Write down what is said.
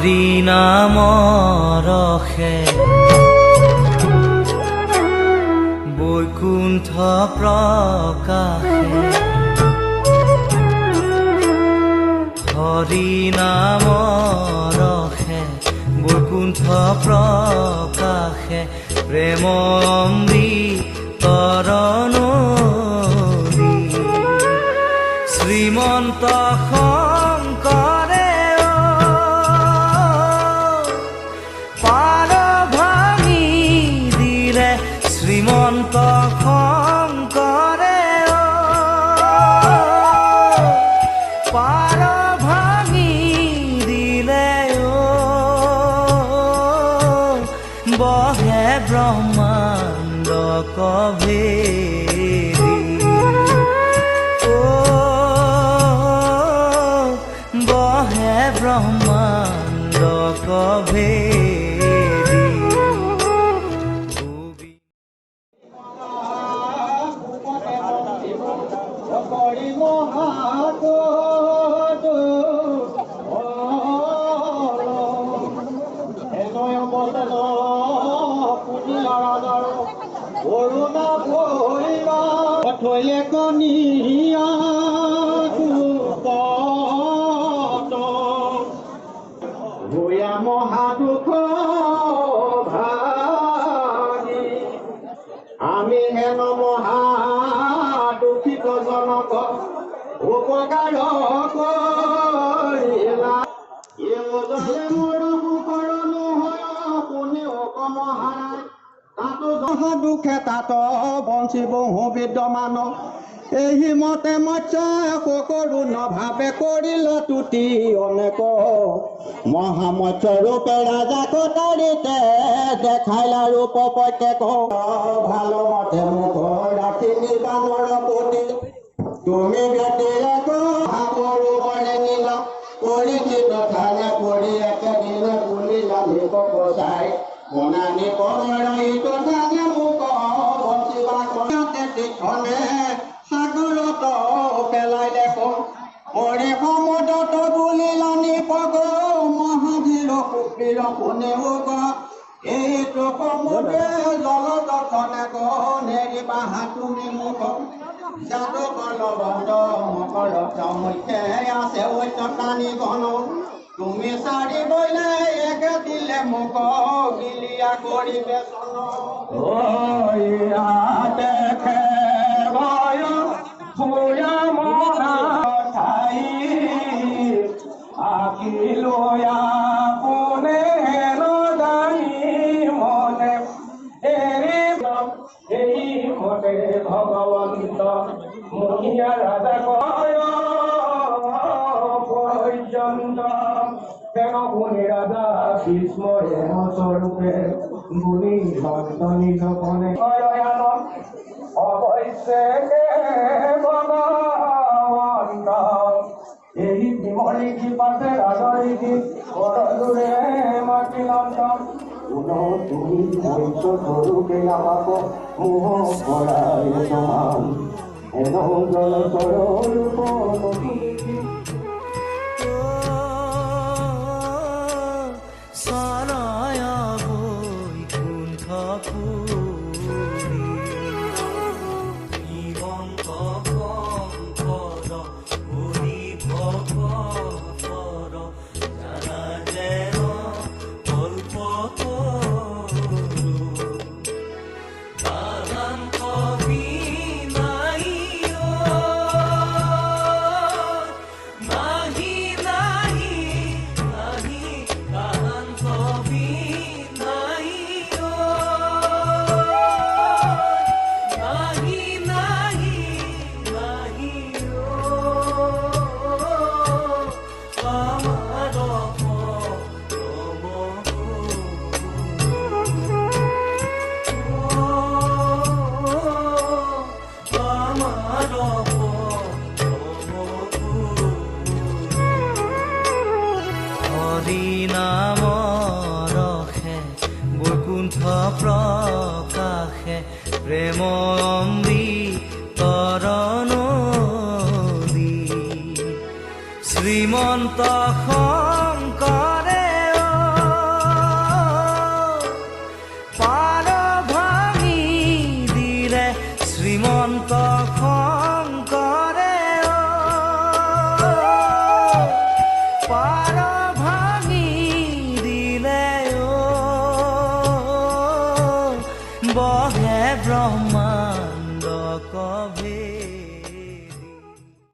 হৰি নাম ৰসে বৈকুণ্ঠ প্ৰকাশে হৰি নাম ৰসে বৈকুণ্ঠ প্ৰকাশে প্ৰেম অমৃতৰ নদী শ্ৰীমন্ত শংকৰে পাৰ ভাঙি দিলে শ্ৰীমন্ত শংকৰে পাৰ ভাঙি দিলে বহে ব্ৰহ্মাণ্ড কভেদি বহে ব্ৰহ্মাণ্ড কভেদি মহাদুখ ভাগি আমি হেন মহাদুখিত জনক উপকাৰ কৰিলা মোৰ সুখৰ নহয় কোনে অকমহাৰাই তাতো দুখে তাত বঞ্চিব বিদ্যমান এই মতে মৎস্য কৰুণ ভাৱে কৰিল তুতি অনেক মহামৎস্য ৰূপে ৰাজা কটাৰিতে দেখাইলা ৰূপ প্ৰত্যেক ভাল মতে মুখ ৰাখি নিবানৰ প্ৰতি তুমি ব্যতিৰে ভাৱৰে নিল পৰিচিত ঠানে পৰি একেদিনে বুলিলা নিব বচাই বনানি পৰইটো ঠানে মোক বঞ্চিবা কৰাতে তীৰ্থনে সাগৰত পেলাই দেখো পৰি সমুদ্ৰত বুলিলা নিপগ মহাধীৰ কুপিৰ কোনেও এইটো সমুদ্ৰে জল দৰ্শনে নেৰিবা তুমি মোক যাদু বলবন্ধ মকৰ মুখে আছে ঐত টানি গণ তুমি চাৰি বইলে একে দিলে মোক গিলিয়া কৰিবে চন দেখে ভয় ফুৰা মনা ঠাই আকিলোয়া কোনে হেন জানি মনে এৰি এই মতে ভগৱন্ত মহিয়া ৰাজা কয় পৰ্যন্ত কেন শুনি ৰাজা বিস্ময়ে স্বৰূপে গুণী ভক্ত নিজ কনে অৱশ্যে ভগৱন্ত এই বিমলি কি পাশে রাজনীতি বড়দূরে মাটি লন্ডন কোনো তুমি মৈত্র স্বরূপে আমাকে মোহ করায় সমান এন জল স্বরূপ সরয় বৈকুণ্ঠ প্ৰকাশে প্ৰেম অমৃতৰ নদী শ্ৰীমন্ত শংকৰে বহে ব্ৰহ্মাণ্ড কভে